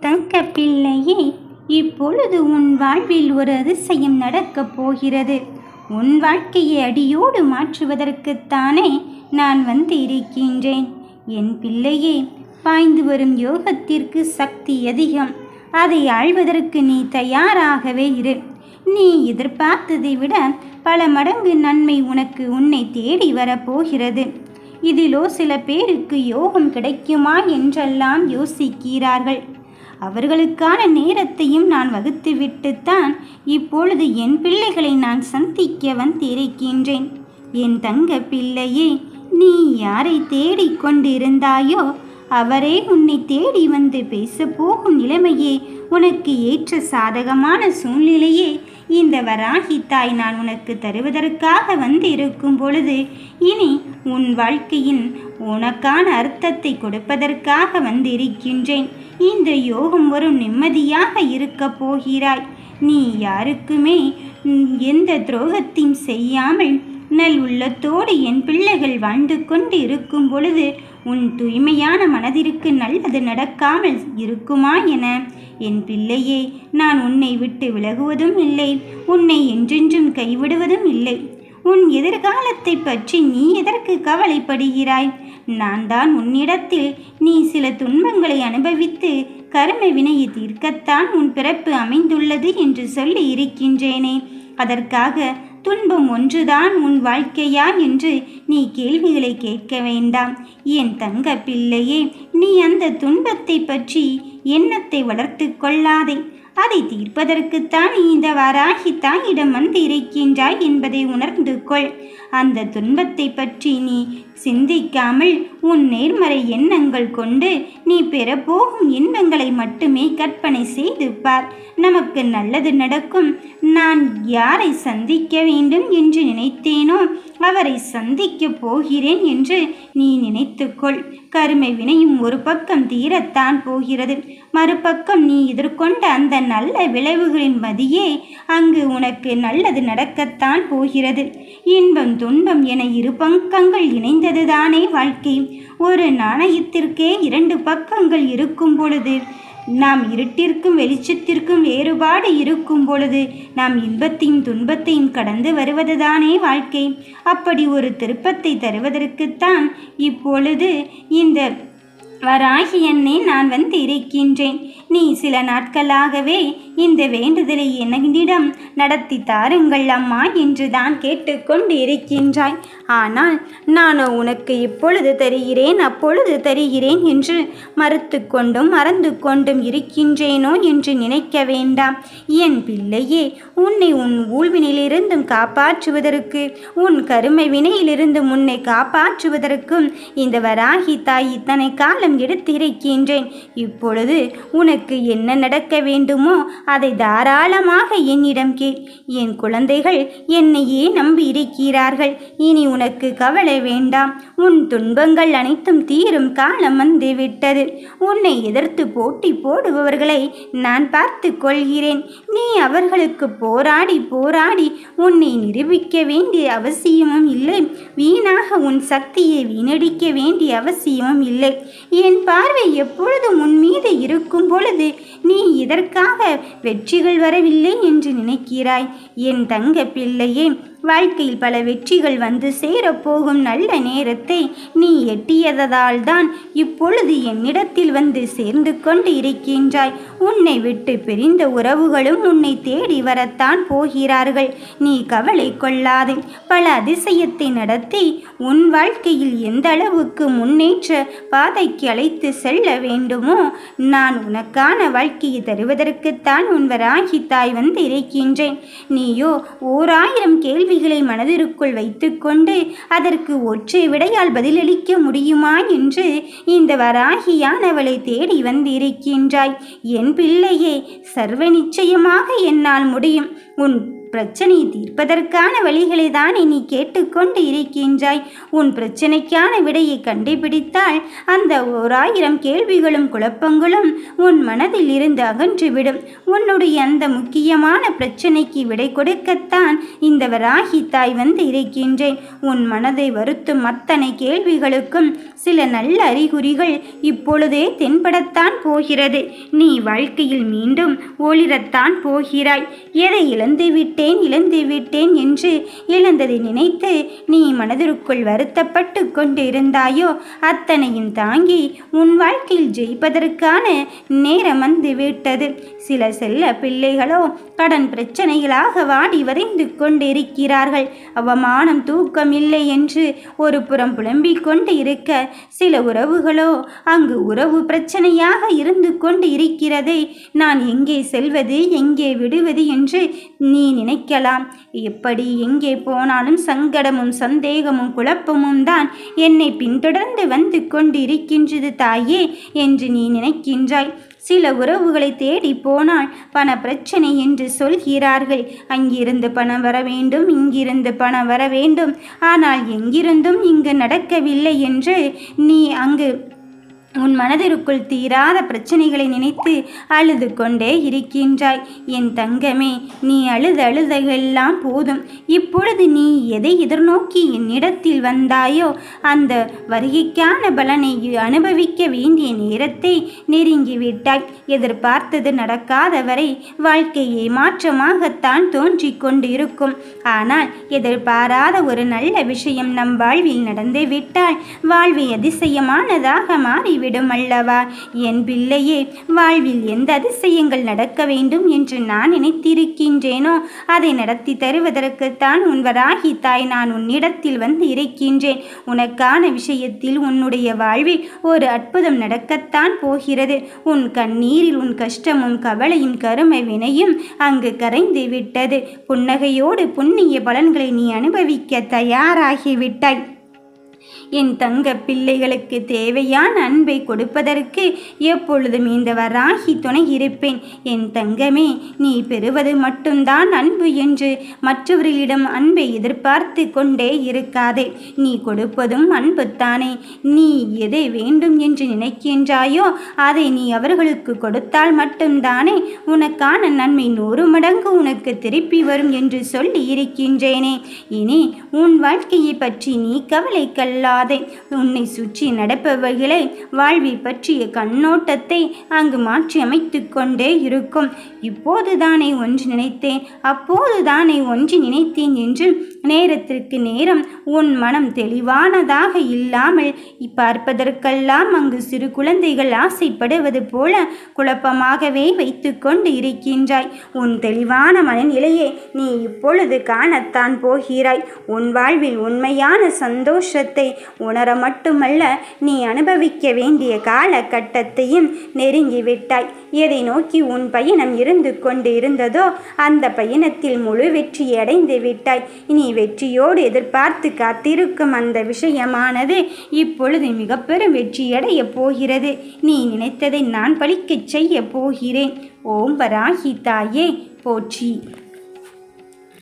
தங்க பிள்ளையே, இப்பொழுது உன் வாழ்வில் ஒரு அதிசயம் நடக்கப் போகிறது. உன் வாழ்க்கையை அடியோடு மாற்றுவதற்குத்தானே நான் வந்து இருக்கின்றேன். என் பிள்ளையே, பாய்ந்து வரும் யோகத்திற்கு சக்தி அதிகம். அதை ஆழ்வதற்கு நீ தயாராகவே இரு. நீ எதிர்பார்த்ததை விட பல மடங்கு நன்மை உன்னை தேடி வரப்போகிறது. இதிலோ சில பேருக்கு யோகம் கிடைக்குமா என்றெல்லாம் யோசிக்கிறார்கள். அவர்களுக்கான நேரத்தையும் நான் வகுத்துவிட்டுத்தான் இப்பொழுது என் பிள்ளைகளை நான் சந்திக்க வந்திருக்கின்றேன். என் தங்க பிள்ளையே, நீ யாரை தேடிக்கொண்டிருந்தாயோ அவரே உன்னை தேடி வந்து பேசப்போகும் நிலைமையே, உனக்கு ஏற்ற சாதகமான சூழ்நிலையே இந்த வராகி தாய் நான் உனக்கு தருவதற்காக வந்து இருக்கும் பொழுது, இனி உன் வாழ்க்கையின் உனக்கான அர்த்தத்தை கொடுப்பதற்காக வந்திருக்கின்றேன். இந்த யோகம் வரும் நிம்மதியாக இருக்க போகிறாய். நீ யாருக்குமே எந்த துரோகத்தையும் செய்யாமல் நல் உள்ளத்தோடு என் பிள்ளைகள் வாழ்ந்து கொண்டு இருக்கும் பொழுது உன் தூய்மையான மனதிற்கு நல்லது நடக்காமல் இருக்குமா என? என் பிள்ளையே, நான் உன்னை விட்டு விலகுவதும் இல்லை, உன்னை என்றென்றும் கைவிடுவதும் இல்லை. உன் எதிர்காலத்தை பற்றி நீ எதற்கு கவலைப்படுகிறாய்? நான் தான் உன்னிடத்தில் நீ சில துன்பங்களை அனுபவித்து கர்ம வினையை தீர்க்கத்தான் உன் பிறப்பு அமைந்துள்ளது என்று சொல்லி இருக்கின்றேனே. அதற்காக துன்பம் ஒன்றுதான் உன் வாழ்க்கையா என்று நீ கேள்விகளை கேட்க வேண்டாம். என் தங்க பிள்ளையே, நீ அந்த துன்பத்தை பற்றி எண்ணத்தை வளர்த்து கொள்ளாதே. அதை தீர்ப்பதற்குத்தான் இந்த வராகி தாயிடம் வந்து இருக்கின்றாய் என்பதை உணர்ந்து கொள். அந்த துன்பத்தை பற்றி நீ சிந்திக்காமல் உன் நேர்மறை எண்ணங்கள் கொண்டு நீ பெறப்போகும் இன்பங்களை மட்டுமே கற்பனை செய்து பார். நமக்கு நல்லது நடக்கும். நான் யாரை சந்திக்க வேண்டும் என்று நினைத்தேனோ அவரை சந்திக்க போகிறேன் என்று நீ நினைத்துக்கொள். கருமை வினையும் ஒரு பக்கம் தீரத்தான் போகிறது. மறுபக்கம் நீ எதிர்கொண்ட அந்த நல்ல விளைவுகளின் மதியே அங்கு உனக்கு நல்லது நடக்கத்தான் போகிறது. இன்பம் துன்பம் என இரு பக்கங்கள் இணைந்ததுதானே வாழ்க்கை. ஒரு நாணயத்திற்கே இரண்டு பக்கங்கள் இருக்கும் பொழுது, நாம் இருட்டிற்கும் வெளிச்சத்திற்கும் வேறுபாடு இருக்கும் பொழுது, நாம் இன்பத்தையும் துன்பத்தையும் கடந்து வருவதுதானே வாழ்க்கை. அப்படி ஒரு திருப்பத்தை தருவதற்குத்தான் இப்பொழுது இந்த வராகி அன்னை நான் வந்து இருக்கின்றேன். நீ சில நாட்களாகவே இந்த வேண்டுதலை என்னிடம் நடத்தி தாருங்கள் அம்மா என்று தான் கேட்டுக்கொண்டு இருக்கின்றாய். ஆனால் நானோ உனக்கு இப்பொழுது தருகிறேன் அப்பொழுது தருகிறேன் என்று மறுத்து கொண்டும் மறந்து கொண்டும் இருக்கின்றேனோ என்று நினைக்க வேண்டாம். என் பிள்ளையே, உன்னை உன் ஊழ்வினிலிருந்தும் காப்பாற்றுவதற்கு, உன் கருமை வினையிலிருந்தும் உன்னை காப்பாற்றுவதற்கும் இந்த வராகி தாய் இத்தனை காலம் எடுத்திருக்கின்றேன். இப்பொழுது உனக்கு என்ன நடக்க வேண்டுமோ அதை தாராளமாக என்னிடம் கேள். என் குழந்தைகள் என்னையே நம்பி இருக்கிறார்கள். இனி உனக்கு கவலை வேண்டாம். உன் துன்பங்கள் அனைத்தும் தீரும் காலம் வந்து விட்டது. உன்னை எதிர்த்து போட்டி போடுபவர்களை நான் பார்த்து கொள்கிறேன். நீ அவர்களுக்கு போராடி போராடி உன்னை நிரூபிக்க வேண்டிய அவசியமும் இல்லை. வீணாக உன் சக்தியை வீணடிக்க வேண்டிய அவசியமும் இல்லை. என் பார்வை எப்பொழுதும் உன் மீது இருக்கும் பொழுது நீ இதற்காக வெற்றிகள் வரவில்லை என்று நினைக்கிறாய். என் தங்க பிள்ளையே, வாழ்க்கையில் பல வெற்றிகள் வந்து சேரப்போகும் நல்ல நேரத்தை நீ எட்டியதால் தான் இப்பொழுது என்னிடத்தில் வந்து சேர்ந்து கொண்டு இருக்கின்றாய். உன்னை விட்டு பிரிந்த உறவுகளும் உன்னை தேடி வரத்தான் போகிறார்கள். நீ கவலை கொள்ளாதே. பல அதிசயத்தை நடத்தி உன் வாழ்க்கையில் எந்த அளவுக்கு முன்னேற்ற பாதைக்கு அழைத்து செல்ல வேண்டுமோ நான் உனக்கான வாழ்க்கையை தருவதற்குத்தான் உன் வராகி தாய் வந்து இருக்கின்றேன். நீயோ 1000 கேள்வி மனதிற்குள் வைத்துக்கொண்டு அதற்கு ஒற்றை விடையால் பதிலளிக்க முடியுமா என்று இந்த வராகியானவளை தேடி வந்திருக்கின்றாய். என் பிள்ளையே, சர்வ நிச்சயமாக என்னால் முடியும். உன் பிரச்சனையை தீர்ப்பதற்கான வழிகளை தானே நீ கேட்டுக்கொண்டு இருக்கின்றாய். உன் பிரச்சனைக்கான விடையை கண்டுபிடித்தால் அந்த 1000 கேள்விகளும் குழப்பங்களும் உன் மனதில் இருந்து அகன்றுவிடும். உன்னுடைய அந்த முக்கியமான பிரச்சனைக்கு விடை கொடுக்கத்தான் இந்த வராகி தாய் வந்து இருக்கின்றேன். உன் மனதை வருத்தும் அத்தனை கேள்விகளுக்கும் சில நல்ல அறிகுறிகள் இப்பொழுதே தென்படத்தான் போகிறது. நீ வாழ்க்கையில் மீண்டும் ஒளிரத்தான் போகிறாய். எதை இழந்து விட்டேன் என்று இழந்ததை நினைத்து நீ மனதிற்குள் வருத்தப்பட்டு கொண்டு இருந்தாயோ அத்தனையும் தாங்கி உன் வாழ்க்கையில் ஜெயிப்பதற்கான நேரம் வந்து விட்டது. சில செல்ல பிள்ளைகளோ கடன் பிரச்சனைகளாக வாடி வதைந்து கொண்டிருக்கிறார்கள். அவமானம் தூக்கம் இல்லை என்று ஒரு புறம் புலம்பிக் கொண்டு இருக்க, சில உறவுகளோ அங்கு உறவு பிரச்சனையாக இருந்து கொண்டு இருக்கிறதை நான் எங்கே செல்வது எங்கே விடுவது என்று நீ நினைக்கலாம். எப்படி எங்கே போனாலும் சங்கடமும் சந்தேகமும் குழப்பமும் தான் என்னை பின்தொடர்ந்து வந்து கொண்டு இருக்கின்றது தாயே என்று நீ நினைக்கின்றாய். சில உறவுகளை தேடி போனால் பண பிரச்சனை என்று சொல்கிறார்கள். அங்கிருந்து பணம் வர வேண்டும், இங்கிருந்து பணம் வர வேண்டும், ஆனால் எங்கிருந்தும் இங்கு நடக்கவில்லை என்று நீ அங்கு உன் மனதிற்குள் தீராத பிரச்சனைகளை நினைத்து அழுது கொண்டே இருக்கின்றாய். என் தங்கமே, நீ அழுதெல்லாம் போதும். இப்பொழுது நீ எதை எதிர்நோக்கி என்னிடத்தில் வந்தாயோ அந்த வருகைக்கான பலனை அனுபவிக்க வேண்டிய நேரத்தை நெருங்கிவிட்டாய். எதிர்பார்த்தது நடக்காத வரை வாழ்க்கையை மாற்றமாகத்தான் தோன்றிக் கொண்டு இருக்கும். ஆனால் எதிர்பாராத ஒரு நல்ல விஷயம் நம் வாழ்வில் நடந்துவிட்டால் வாழ்வை அதிசயமானதாக மாறி விடும் அல்லவா? என் பிள்ளையே, வாழ்வில் எந்த அதிசயங்கள் நடக்க வேண்டும் என்று நான் நினைத்திருக்கின்றேனோ அதை நடத்தி தருவதற்குத்தான் உன் வராகி தாய் நான் உன்னிடத்தில் வந்து இருக்கின்றேன். உனக்கான விஷயத்தில் உன்னுடைய வாழ்வில் ஒரு அற்புதம் நடக்கத்தான் போகிறது. உன் கண்ணீரில் உன் கஷ்டமும் கவலையும் கருமை வினையும் அங்கு கரைந்து விட்டது. புன்னகையோடு புண்ணிய பலன்களை நீ அனுபவிக்க தயாராகிவிட்டாய். என் தங்க பிள்ளைகளுக்கு தேவையான அன்பை கொடுப்பதற்கு எப்பொழுதும் இந்த வராகி துணை இருப்பேன். என் தங்கமே, நீ பெறுவது மட்டும்தான் அன்பு என்று மற்றவர்களிடம் அன்பை எதிர்பார்த்து கொண்டே இருக்காதே. நீ கொடுப்பதும் அன்புத்தானே. நீ எதை வேண்டும் என்று நினைக்கின்றாயோ அதை நீ அவர்களுக்கு கொடுத்தால் மட்டும்தானே உனக்கான நன்மை 100 மடங்கு உனக்கு திருப்பி வரும் என்று சொல்லி இருக்கின்றேனே. இனி உன் வாழ்க்கையை பற்றி நீ கவலை கல்லாதே. உன்னை சுற்றி நடப்பவர்களை வாழ்வை பற்றிய கண்ணோட்டத்தை அங்கு மாற்றி அமைத்து கொண்டே இருக்கும். இப்போதுதானே ஒன்று நினைத்தேன், அப்போதுதானே ஒன்று நினைத்தேன் என்று நேரத்திற்கு நேரம் உன் மனம் தெளிவானதாக இல்லாமல் பார்ப்பதற்கெல்லாம் அங்கு சிறு குழந்தைகள் ஆசைப்படுவது போல குழப்பமாகவே வைத்து கொண்டு இருக்கின்றாய். உன் தெளிவான மனநிலையை நீ இப்பொழுது காணத்தான் போகிறாய். உன் வாழ்வில் உண்மையான சந்தோஷத்தை உணர மட்டுமல்ல, நீ அனுபவிக்க வேண்டிய காலகட்டத்தையும் நெருங்கிவிட்டாய். எதை நோக்கி உன் பயணம் இருந்து கொண்டு இருந்ததோ அந்த பயணத்தில் முழு வெற்றி அடைந்து விட்டாய். நீ வெற்றியோடு எதிர்பார்த்து காத்திருக்கும் அந்த விஷயமானது இப்பொழுது மிக பெரும் வெற்றியடைய போகிறது. நீ நினைத்ததை நான் பலிக்கச் செய்ய போகிறேன். ஓம் வராகி தாயே போற்றி.